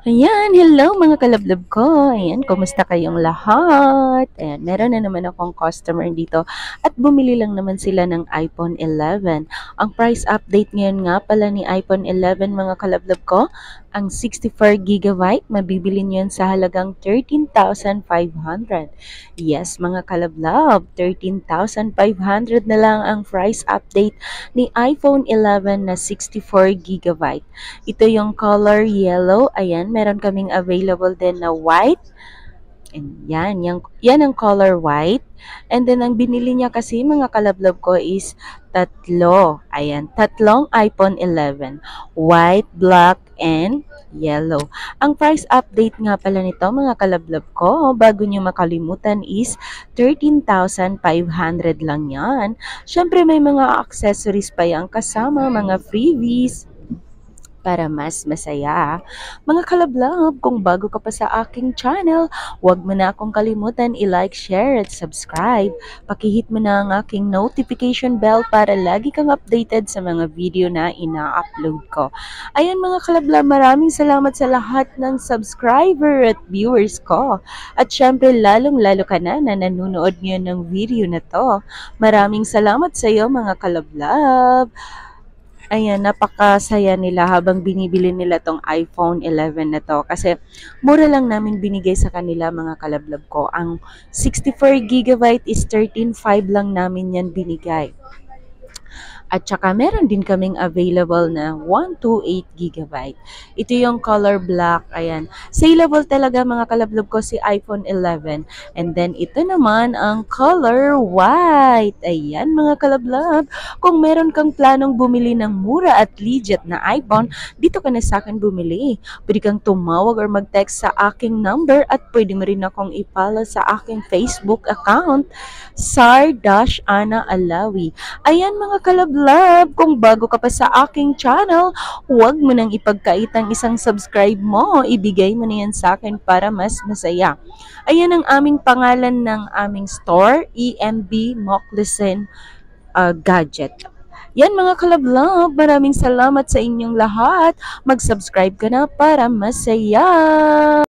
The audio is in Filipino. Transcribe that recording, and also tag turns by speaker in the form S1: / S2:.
S1: Ayan, hello mga kalablab ko. Ayan, kumusta kayong lahat? Ayan, meron na naman akong customer dito at bumili lang naman sila ng iPhone 11. Ang price update ngayon nga pala ni iPhone 11 mga kalablab ko, ang 64 GB, mabibili niyo yun sa halagang 13,500. Yes, mga kalablab, 13,500 na lang ang price update ni iPhone 11 na 64 GB. Ito yung color yellow. Ayan, meron kaming available din na white. And yan ang color white. And then, ang binili niya kasi mga kalablab ko is tatlo. Ayan, tatlong iPhone 11. White, black, and yellow. Ang price update nga pala nito mga kalablab ko, bago nyo makalimutan is 13,500 lang yan. Syempre may mga accessories pa yan kasama, mga freebies para mas masaya. Mga kalablab, kung bago ka pa sa aking channel, huwag mo na akong kalimutan i-like, share, at subscribe. Pakihit mo na ang aking notification bell para lagi kang updated sa mga video na ina-upload ko. Ayan mga kalablab, maraming salamat sa lahat ng subscriber at viewers ko. At syempre, lalong-lalo ka na nanonood ngayon ng video na to. Maraming salamat sa iyo mga kalablab. Ayan, napakasaya nila habang binibili nila tong iPhone 11 na to. Kasi mura lang namin binigay sa kanila mga kalablab ko. Ang 64 GB is 13,500 lang namin yan binigay. At saka meron din kaming available na 128 GB. Ito yung color black. Ayan. Saleable talaga mga kalablog ko si iPhone 11. And then ito naman ang color white. Ayan mga kalablog. Kung meron kang planong bumili ng mura at legit na iPhone, dito ka na sa akin bumili. Pwede kang tumawag or mag-text sa aking number at pwede mo rin akong i-follow sa aking Facebook account, Sar-Ana Alawi. Ayan mga kalablab, kung bago ka pa sa aking channel, huwag mo nang ipagkait ang isang subscribe mo. Ibigay mo na yan sa akin para mas masaya. Ayan ang aming pangalan ng aming store, EMB Moclesen Gadget. Yan mga kalablab, maraming salamat sa inyong lahat. Mag-subscribe ka na para masaya.